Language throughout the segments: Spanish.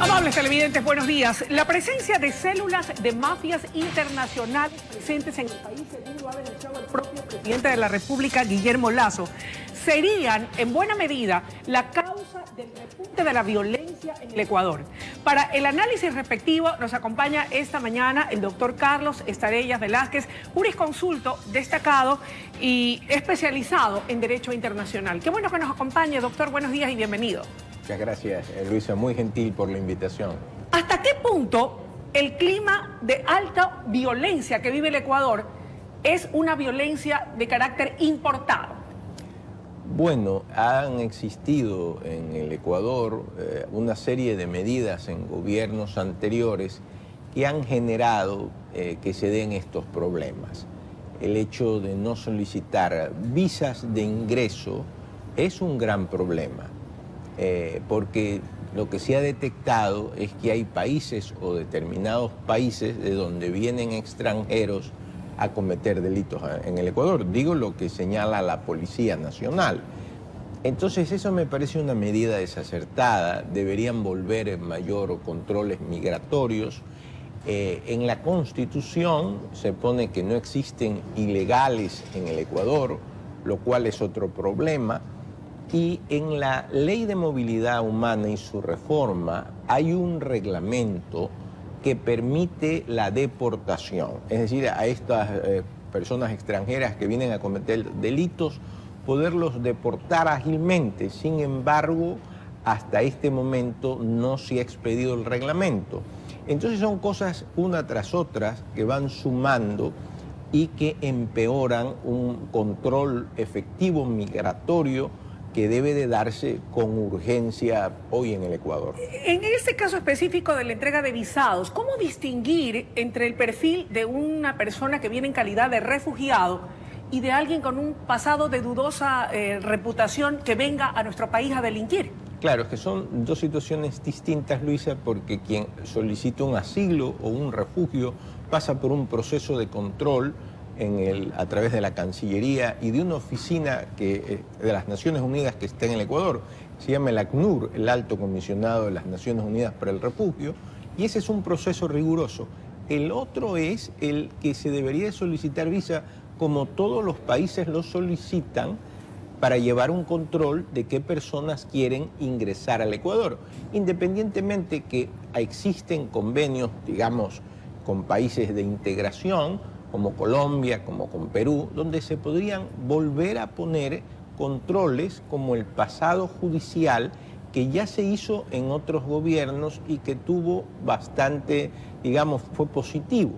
Amables televidentes, buenos días. La presencia de células de mafias internacionales presentes en el país, según lo ha denunciado el propio presidente de la República, Guillermo Lasso, serían en buena medida la causa del repunte de la violencia en el Ecuador. Para el análisis respectivo nos acompaña esta mañana el doctor Carlos Estarellas Velázquez, jurisconsulto destacado y especializado en Derecho Internacional. Qué bueno que nos acompañe, doctor. Buenos días y bienvenido. Muchas gracias, Luisa. Muy gentil por la invitación. ¿Hasta qué punto el clima de alta violencia que vive el Ecuador es una violencia de carácter importado? Bueno, han existido en el Ecuador una serie de medidas en gobiernos anteriores que han generado que se den estos problemas. El hecho de no solicitar visas de ingreso es un gran problema, porque lo que se ha detectado es que hay países o determinados países de donde vienen extranjeros a cometer delitos en el Ecuador. Digo lo que señala la Policía Nacional. Entonces eso me parece una medida desacertada. Deberían volver mayor controles migratorios. En la Constitución se pone que no existen ilegales en el Ecuador, lo cual es otro problema. Y en la Ley de Movilidad Humana y su reforma hay un reglamento que permite la deportación, es decir, a estas personas extranjeras que vienen a cometer delitos, poderlos deportar ágilmente. Sin embargo, hasta este momento no se ha expedido el reglamento. Entonces son cosas una tras otra que van sumando y que empeoran un control efectivo migratorio que debe de darse con urgencia hoy en el Ecuador. En este caso específico de la entrega de visados, ¿cómo distinguir entre el perfil de una persona que viene en calidad de refugiado y de alguien con un pasado de dudosa reputación que venga a nuestro país a delinquir? Claro, es que son dos situaciones distintas, Luisa, porque quien solicita un asilo o un refugio pasa por un proceso de control a través de la Cancillería y de una oficina de las Naciones Unidas que está en el Ecuador. Se llama el ACNUR, el Alto Comisionado de las Naciones Unidas para el Refugio, y ese es un proceso riguroso. El otro es el que se debería solicitar visa, como todos los países lo solicitan, para llevar un control de qué personas quieren ingresar al Ecuador, independientemente que existen convenios, digamos, con países de integración, como Colombia, como con Perú, donde se podrían volver a poner controles como el pasado judicial que ya se hizo en otros gobiernos y que tuvo bastante, digamos, fue positivo.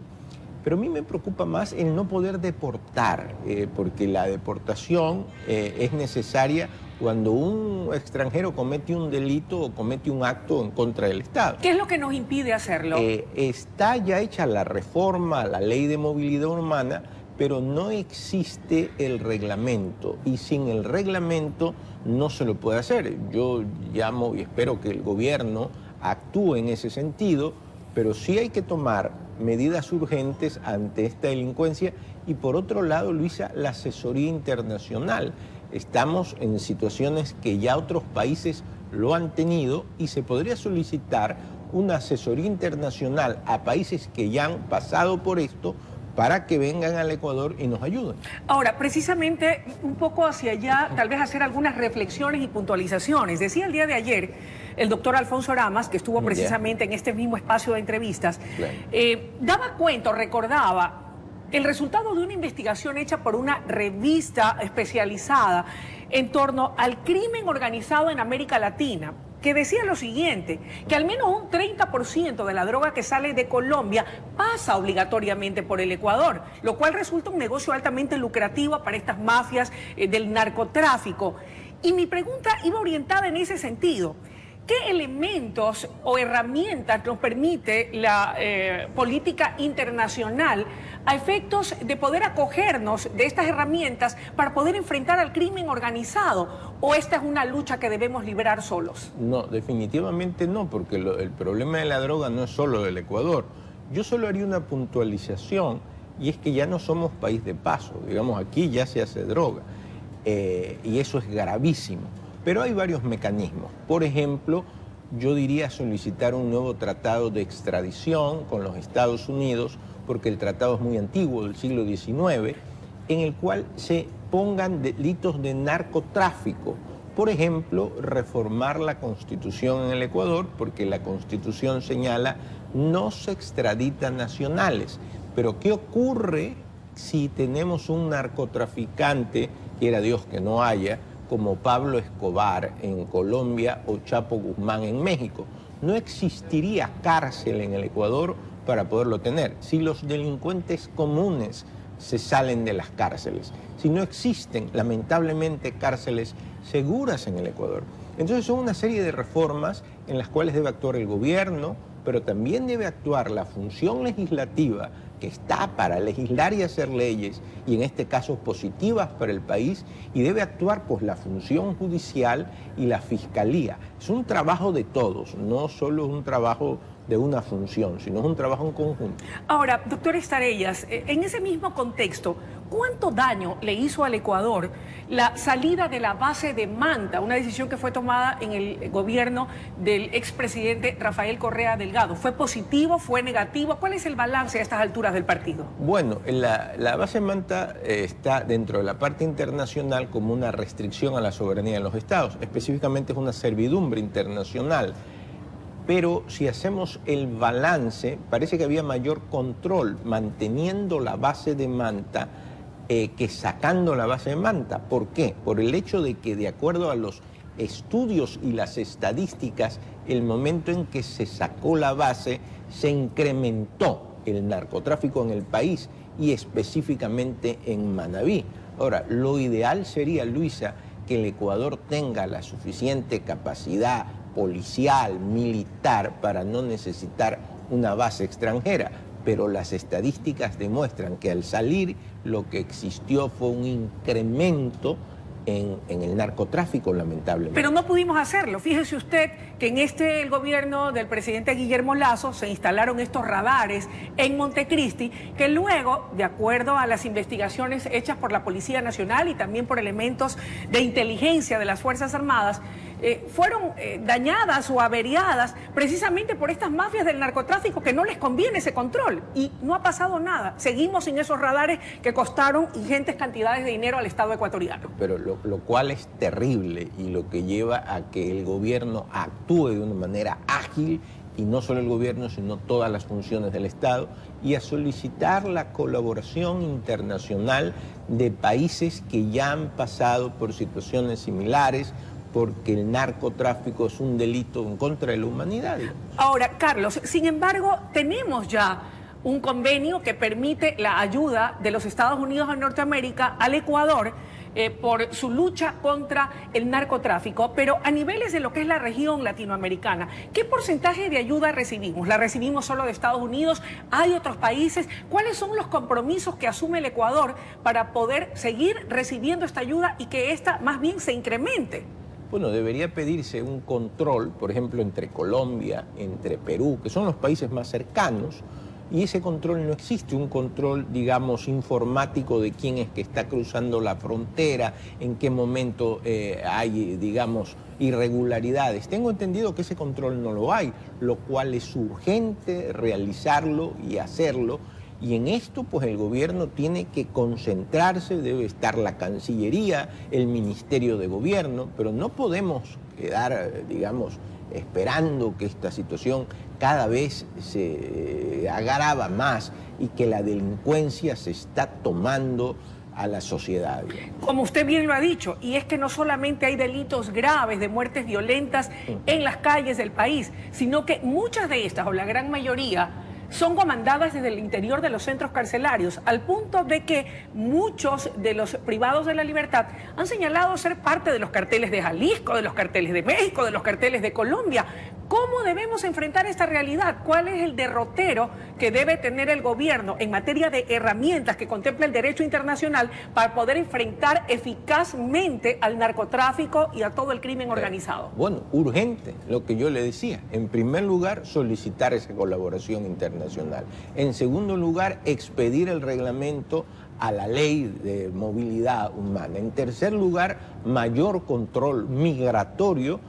Pero a mí me preocupa más el no poder deportar, porque la deportación es necesaria cuando un extranjero comete un delito o comete un acto en contra del Estado. ¿Qué es lo que nos impide hacerlo? Está ya hecha la reforma a la Ley de Movilidad Humana, pero no existe el reglamento, y sin el reglamento no se lo puede hacer. Yo llamo y espero que el gobierno actúe en ese sentido, pero sí hay que tomar medidas urgentes ante esta delincuencia. Y por otro lado, Luisa, la asesoría internacional. Estamos en situaciones que ya otros países lo han tenido y se podría solicitar una asesoría internacional a países que ya han pasado por esto para que vengan al Ecuador y nos ayuden. Ahora, precisamente un poco hacia allá, tal vez hacer algunas reflexiones y puntualizaciones. Decía el día de ayer el doctor Alfonso Aramas, que estuvo precisamente en este mismo espacio de entrevistas, daba cuenta, recordaba el resultado de una investigación hecha por una revista especializada en torno al crimen organizado en América Latina, que decía lo siguiente, que al menos un 30% de la droga que sale de Colombia pasa obligatoriamente por el Ecuador, lo cual resulta un negocio altamente lucrativo para estas mafias del narcotráfico. Y mi pregunta iba orientada en ese sentido. ¿Qué elementos o herramientas nos permite la política internacional a efectos de poder acogernos de estas herramientas para poder enfrentar al crimen organizado? ¿O esta es una lucha que debemos liberar solos? No, definitivamente no, porque el problema de la droga no es solo del Ecuador. Yo solo haría una puntualización, y es que ya no somos país de paso. Digamos, aquí ya se hace droga, y eso es gravísimo. Pero hay varios mecanismos. Por ejemplo, yo diría solicitar un nuevo tratado de extradición con los Estados Unidos, porque el tratado es muy antiguo, del siglo XIX, en el cual se pongan delitos de narcotráfico. Por ejemplo, reformar la Constitución en el Ecuador, porque la Constitución señala no se extraditan nacionales. Pero ¿qué ocurre si tenemos un narcotraficante, quiera Dios que no haya, como Pablo Escobar en Colombia o Chapo Guzmán en México? No existiría cárcel en el Ecuador para poderlo tener. Si los delincuentes comunes se salen de las cárceles, si no existen, lamentablemente, cárceles seguras en el Ecuador. Entonces son una serie de reformas en las cuales debe actuar el gobierno, pero también debe actuar la función legislativa, que está para legislar y hacer leyes, y en este caso positivas para el país, y debe actuar pues la función judicial y la fiscalía. Es un trabajo de todos, no solo es un trabajo de una función, sino es un trabajo en conjunto. Ahora, doctor Estarellas, en ese mismo contexto, ¿cuánto daño le hizo al Ecuador la salida de la base de Manta, una decisión que fue tomada en el gobierno del expresidente Rafael Correa Delgado? ¿Fue positivo? ¿Fue negativo? ¿Cuál es el balance a estas alturas del partido? Bueno, la base de Manta está dentro de la parte internacional como una restricción a la soberanía de los estados. Específicamente es una servidumbre internacional. Pero si hacemos el balance, parece que había mayor control manteniendo la base de Manta que sacando la base de Manta. ¿Por qué? Por el hecho de que, de acuerdo a los estudios y las estadísticas, el momento en que se sacó la base, se incrementó el narcotráfico en el país y específicamente en Manabí. Ahora, lo ideal sería, Luisa, que el Ecuador tenga la suficiente capacidad policial, militar, para no necesitar una base extranjera. Pero las estadísticas demuestran que al salir lo que existió fue un incremento en el narcotráfico, lamentablemente. Pero no pudimos hacerlo. Fíjese usted que en el gobierno del presidente Guillermo Lasso se instalaron estos radares en Montecristi, que luego, de acuerdo a las investigaciones hechas por la Policía Nacional y también por elementos de inteligencia de las Fuerzas Armadas, fueron dañadas o averiadas precisamente por estas mafias del narcotráfico que no les conviene ese control. Y no ha pasado nada. Seguimos sin esos radares que costaron ingentes cantidades de dinero al Estado ecuatoriano. Pero lo cual es terrible y lo que lleva a que el gobierno actúe de una manera ágil, y no solo el gobierno, sino todas las funciones del Estado, y a solicitar la colaboración internacional de países que ya han pasado por situaciones similares, porque el narcotráfico es un delito en contra de la humanidad. Ahora, Carlos, sin embargo, tenemos ya un convenio que permite la ayuda de los Estados Unidos de Norteamérica al Ecuador por su lucha contra el narcotráfico, pero a niveles de lo que es la región latinoamericana, ¿qué porcentaje de ayuda recibimos? ¿La recibimos solo de Estados Unidos? ¿Hay otros países? ¿Cuáles son los compromisos que asume el Ecuador para poder seguir recibiendo esta ayuda y que esta más bien se incremente? Bueno, debería pedirse un control, por ejemplo, entre Colombia, entre Perú, que son los países más cercanos, y ese control no existe, un control, digamos, informático de quién es que está cruzando la frontera, en qué momento hay, digamos, irregularidades. Tengo entendido que ese control no lo hay, lo cual es urgente realizarlo y hacerlo. Y en esto, pues el gobierno tiene que concentrarse, debe estar la Cancillería, el Ministerio de Gobierno, pero no podemos quedar, digamos, esperando que esta situación cada vez se agrava más y que la delincuencia se está tomando a la sociedad. Como usted bien lo ha dicho, y es que no solamente hay delitos graves de muertes violentas en las calles del país, sino que muchas de estas, o la gran mayoría, son comandadas desde el interior de los centros carcelarios, al punto de que muchos de los privados de la libertad han señalado ser parte de los carteles de Jalisco, de los carteles de México, de los carteles de Colombia. ¿Cómo debemos enfrentar esta realidad? ¿Cuál es el derrotero que debe tener el gobierno en materia de herramientas que contempla el derecho internacional para poder enfrentar eficazmente al narcotráfico y a todo el crimen organizado? Bueno, urgente, lo que yo le decía. En primer lugar, solicitar esa colaboración internacional. En segundo lugar, expedir el reglamento a la ley de movilidad humana. En tercer lugar, mayor control migratorio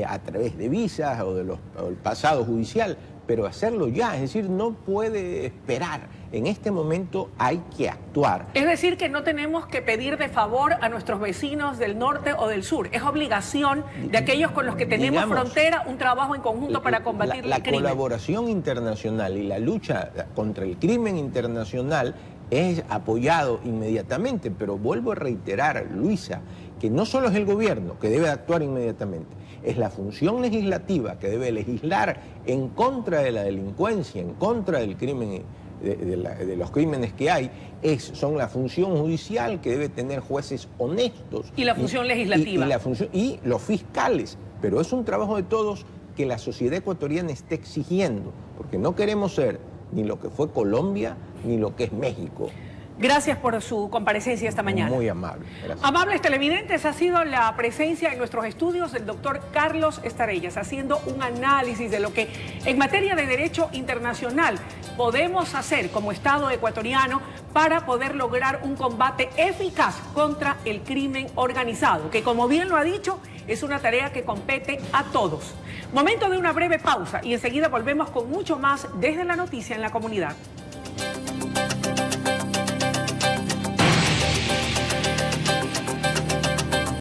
a través de visas o del pasado judicial, pero hacerlo ya, es decir, no puede esperar. En este momento hay que actuar. Es decir, que no tenemos que pedir de favor a nuestros vecinos del norte o del sur. Es obligación de aquellos con los que tenemos frontera un trabajo en conjunto para combatir el crimen. La colaboración internacional y la lucha contra el crimen internacional es apoyado inmediatamente, pero vuelvo a reiterar, Luisa, que no solo es el gobierno que debe actuar inmediatamente, es la función legislativa que debe legislar en contra de la delincuencia, en contra del crimen, de los crímenes que hay, son la función judicial que debe tener jueces honestos. Y la función legislativa. Y los fiscales, pero es un trabajo de todos que la sociedad ecuatoriana está exigiendo, porque no queremos ser ni lo que fue Colombia, ni lo que es México. Gracias por su comparecencia esta mañana. Muy amable. Gracias. Amables televidentes, ha sido la presencia en nuestros estudios del doctor Carlos Estarellas, haciendo un análisis de lo que en materia de derecho internacional podemos hacer como Estado ecuatoriano para poder lograr un combate eficaz contra el crimen organizado, que como bien lo ha dicho, es una tarea que compete a todos. Momento de una breve pausa y enseguida volvemos con mucho más desde la noticia en la comunidad.